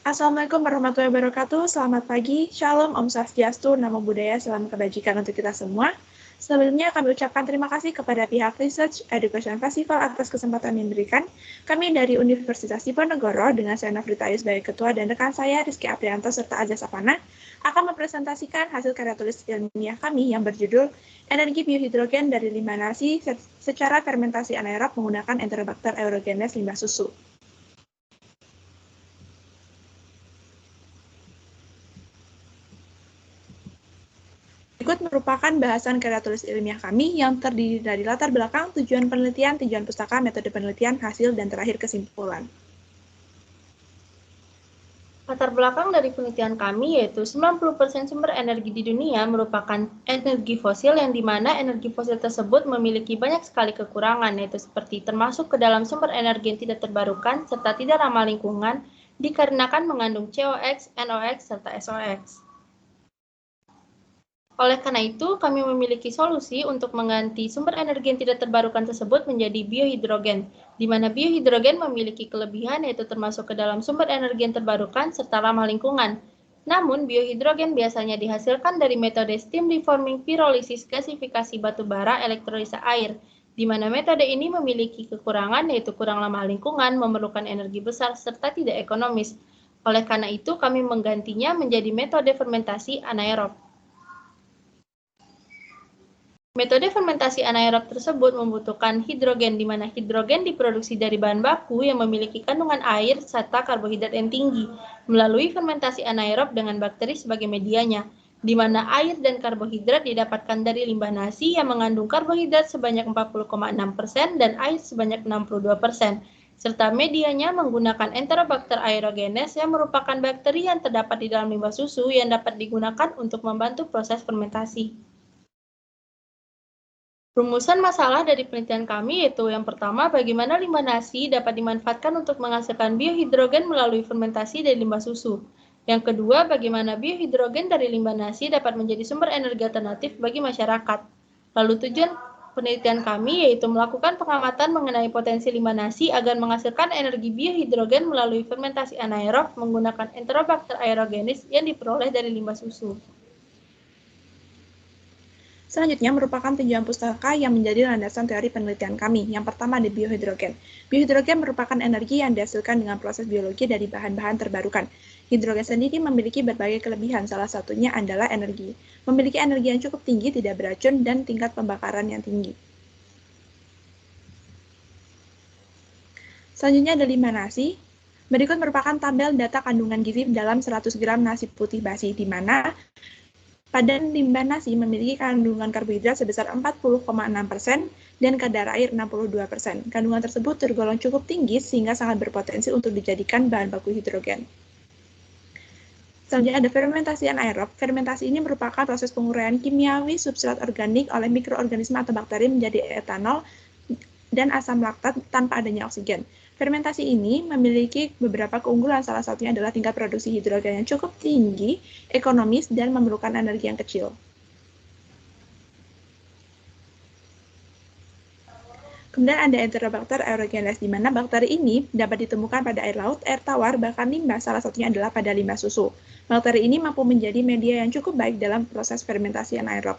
Assalamualaikum warahmatullahi wabarakatuh. Selamat pagi, Shalom, Om Swastiastu, Namo Buddhaya, salam kebajikan untuk kita semua. Sebelumnya kami ucapkan terima kasih kepada pihak Research Education Festival atas kesempatan yang diberikan. Kami dari Universitas Diponegoro dengan saya Nafrita sebagai ketua dan rekan saya Rizky Aprianto serta Aja Sapana akan mempresentasikan hasil karya tulis ilmiah kami yang berjudul Energi Biohidrogen dari Limbah Nasi secara fermentasi anaerob menggunakan Enterobacter aerogenes limbah susu. Berikut merupakan bahasan karya tulis ilmiah kami yang terdiri dari latar belakang, tujuan penelitian, tujuan pustaka, metode penelitian, hasil, dan terakhir kesimpulan. Latar belakang dari penelitian kami yaitu 90% sumber energi di dunia merupakan energi fosil yang dimana energi fosil tersebut memiliki banyak sekali kekurangan yaitu seperti termasuk ke dalam sumber energi yang tidak terbarukan serta tidak ramah lingkungan dikarenakan mengandung COX, NOx, serta SOx. Oleh karena itu, kami memiliki solusi untuk mengganti sumber energi yang tidak terbarukan tersebut menjadi biohidrogen, di mana biohidrogen memiliki kelebihan yaitu termasuk ke dalam sumber energi yang terbarukan serta ramah lingkungan. Namun, biohidrogen biasanya dihasilkan dari metode steam reforming pyrolysis gasifikasi batu bara elektrolisa air, di mana metode ini memiliki kekurangan yaitu kurang ramah lingkungan, memerlukan energi besar, serta tidak ekonomis. Oleh karena itu, kami menggantinya menjadi metode fermentasi anaerob. Metode fermentasi anaerob tersebut membutuhkan hidrogen, di mana hidrogen diproduksi dari bahan baku yang memiliki kandungan air serta karbohidrat yang tinggi, melalui fermentasi anaerob dengan bakteri sebagai medianya, di mana air dan karbohidrat didapatkan dari limbah nasi yang mengandung karbohidrat sebanyak 40,6% dan air sebanyak 62%, serta medianya menggunakan Enterobacter aerogenes yang merupakan bakteri yang terdapat di dalam limbah susu yang dapat digunakan untuk membantu proses fermentasi. Rumusan masalah dari penelitian kami yaitu yang pertama, bagaimana limbah nasi dapat dimanfaatkan untuk menghasilkan biohidrogen melalui fermentasi dari limbah susu. Yang kedua, bagaimana biohidrogen dari limbah nasi dapat menjadi sumber energi alternatif bagi masyarakat. Lalu tujuan penelitian kami yaitu melakukan pengamatan mengenai potensi limbah nasi agar menghasilkan energi biohidrogen melalui fermentasi anaerob menggunakan Enterobacter aerogenes yang diperoleh dari limbah susu. Selanjutnya merupakan tujuan pustaka yang menjadi landasan teori penelitian kami. Yang pertama ada biohidrogen. Biohidrogen merupakan energi yang dihasilkan dengan proses biologi dari bahan-bahan terbarukan. Hidrogen sendiri memiliki berbagai kelebihan, salah satunya adalah energi. Memiliki energi yang cukup tinggi, tidak beracun, dan tingkat pembakaran yang tinggi. Selanjutnya ada limbah nasi. Berikut merupakan tabel data kandungan gizi dalam 100 gram nasi putih basi, di mana padan limbah nasi memiliki kandungan karbohidrat sebesar 40,6% dan kadar air 62%. Kandungan tersebut tergolong cukup tinggi sehingga sangat berpotensi untuk dijadikan bahan baku hidrogen. Selanjutnya ada fermentasi anaerob. Fermentasi ini merupakan proses penguraian kimiawi substrat organik oleh mikroorganisme atau bakteri menjadi etanol dan asam laktat tanpa adanya oksigen. Fermentasi ini memiliki beberapa keunggulan, salah satunya adalah tingkat produksi hidrogen yang cukup tinggi, ekonomis, dan memerlukan energi yang kecil. Kemudian ada Enterobacter aerogenes, di mana bakteri ini dapat ditemukan pada air laut, air tawar, bahkan limbah, salah satunya adalah pada limbah susu. Bakteri ini mampu menjadi media yang cukup baik dalam proses fermentasi anaerob.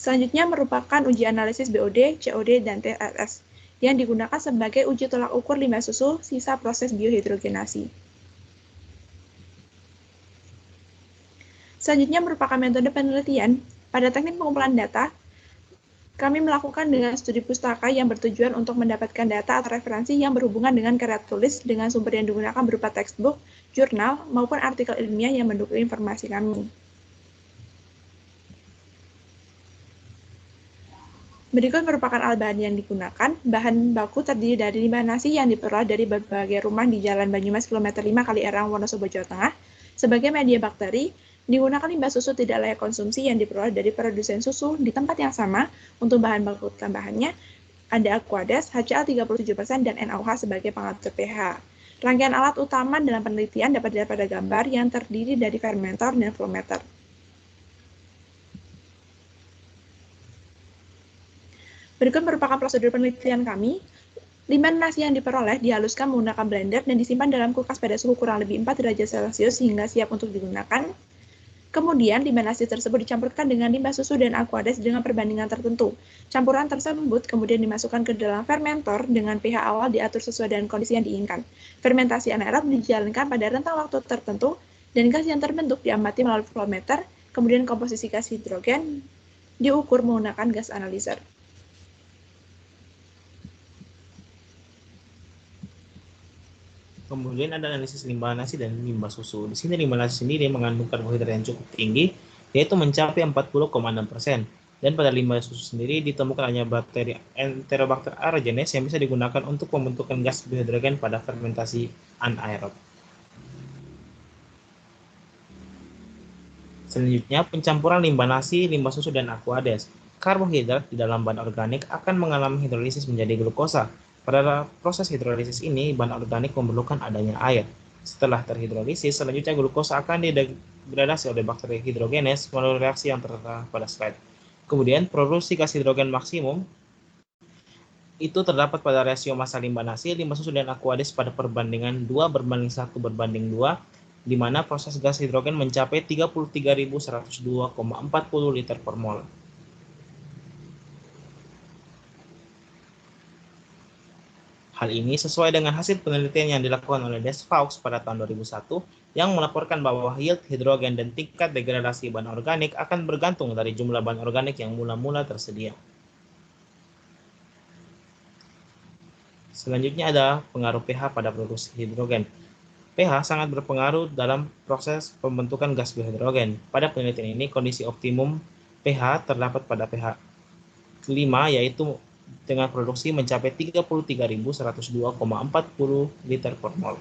Selanjutnya merupakan uji analisis BOD, COD, dan TSS yang digunakan sebagai uji tolak ukur limbah susu sisa proses biohidrogenasi. Selanjutnya merupakan metode penelitian. Pada teknik pengumpulan data, kami melakukan dengan studi pustaka yang bertujuan untuk mendapatkan data atau referensi yang berhubungan dengan karya tulis dengan sumber yang digunakan berupa textbook, jurnal, maupun artikel ilmiah yang mendukung informasi kami. Berikut merupakan bahan yang digunakan. Bahan baku terdiri dari limbah nasi yang diperoleh dari berbagai rumah di Jalan Banyumas kilometer 5 Kalierang, Wonosobo, Jawa Tengah. Sebagai media bakteri, digunakan limbah susu tidak layak konsumsi yang diperoleh dari produsen susu di tempat yang sama. Untuk bahan baku tambahannya, ada Aquades, HCl 37% dan NaOH sebagai pengatur pH. Rangkaian alat utama dalam penelitian dapat dilihat pada gambar yang terdiri dari fermenter dan flowmeter. Berikut merupakan prosedur penelitian kami. Limbah nasi yang diperoleh dihaluskan menggunakan blender dan disimpan dalam kulkas pada suhu kurang lebih 4 derajat Celcius hingga siap untuk digunakan. Kemudian, limbah nasi tersebut dicampurkan dengan limbah susu dan aquades dengan perbandingan tertentu. Campuran tersebut kemudian dimasukkan ke dalam fermentor dengan pH awal diatur sesuai dengan kondisi yang diinginkan. Fermentasi anaerob dijalankan pada rentang waktu tertentu dan gas yang terbentuk diamati melalui flowmeter, kemudian komposisi gas hidrogen diukur menggunakan gas analyzer. Kemudian ada analisis limbah nasi dan limbah susu. Di sini limbah nasi sendiri mengandung karbohidrat yang cukup tinggi, yaitu mencapai 40,6%. Dan pada limbah susu sendiri ditemukan hanya bakteri Enterobacter aerogenes yang bisa digunakan untuk pembentukan gas biohidrogen pada fermentasi anaerob. Selanjutnya, pencampuran limbah nasi, limbah susu, dan aquades. Karbohidrat di dalam bahan organik akan mengalami hidrolisis menjadi glukosa. Pada proses hidrolisis ini, bahan organik memerlukan adanya air. Setelah terhidrolisis, selanjutnya glukosa akan didegradasi oleh bakteri hidrogenes melalui reaksi yang tertera pada slide. Kemudian, produksi gas hidrogen maksimum itu terdapat pada rasio massa limbah nasi, limbah susu, dan aquades pada perbandingan 2:1:2, di mana proses gas hidrogen mencapai 33.102,40 liter per mol. Hal ini sesuai dengan hasil penelitian yang dilakukan oleh Des Vaux pada tahun 2001 yang melaporkan bahwa yield hidrogen dan tingkat degradasi bahan organik akan bergantung dari jumlah bahan organik yang mula-mula tersedia. Selanjutnya ada pengaruh pH pada produksi hidrogen. pH sangat berpengaruh dalam proses pembentukan gas biohidrogen. Pada penelitian ini, kondisi optimum pH terdapat pada pH 5, yaitu dengan produksi mencapai 33.102,40 liter per mol.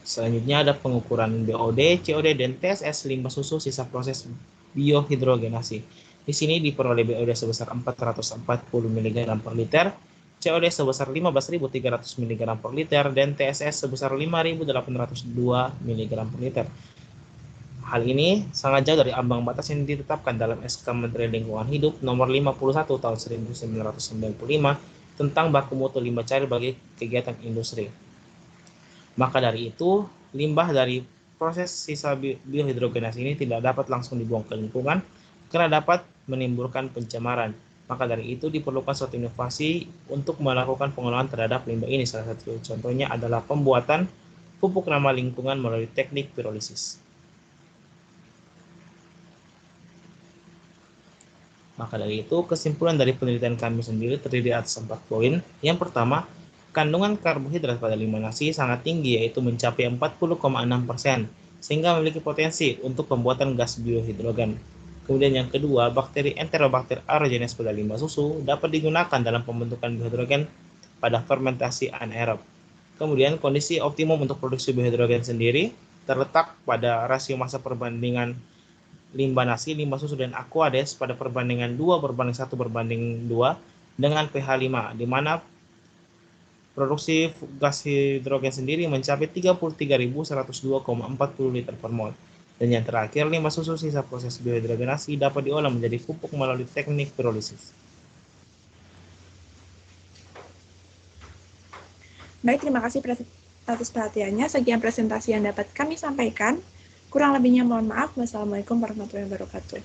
Selanjutnya ada pengukuran BOD, COD, dan TSS limbah susu sisa proses biohidrogenasi. Di sini diperoleh BOD sebesar 440 mg per liter, COD sebesar 15.300 mg per liter, dan TSS sebesar 5.802 mg per liter. Hal ini sangat jauh dari ambang batas yang ditetapkan dalam SK Menteri Lingkungan Hidup nomor 51 tahun 1995 tentang baku mutu limbah cair bagi kegiatan industri. Maka dari itu, limbah dari proses sisa biohidrogenasi ini tidak dapat langsung dibuang ke lingkungan karena dapat menimbulkan pencemaran. Maka dari itu diperlukan suatu inovasi untuk melakukan pengolahan terhadap limbah ini. Salah satu contohnya adalah pembuatan pupuk ramah lingkungan melalui teknik pirolisis. Maka dari itu, kesimpulan dari penelitian kami sendiri terdiri atas 4 poin. Yang pertama, kandungan karbohidrat pada limbah nasi sangat tinggi, yaitu mencapai 40,6%, sehingga memiliki potensi untuk pembuatan gas biohidrogen. Kemudian yang kedua, bakteri Enterobacter aerogenes pada limbah susu dapat digunakan dalam pembentukan biohidrogen pada fermentasi anaerob. Kemudian kondisi optimum untuk produksi biohidrogen sendiri terletak pada rasio massa perbandingan limbah nasi, limbah susu, dan aquades pada perbandingan 2:1:2 dengan pH 5, di mana produksi gas hidrogen sendiri mencapai 33.102,40 liter per mol. Dan yang terakhir, limbah susu sisa proses biohidrogenasi dapat diolah menjadi pupuk melalui teknik pirolisis. Baik, terima kasih atas perhatiannya. Sekian presentasi yang dapat kami sampaikan. Kurang lebihnya mohon maaf. Wassalamualaikum warahmatullahi wabarakatuh.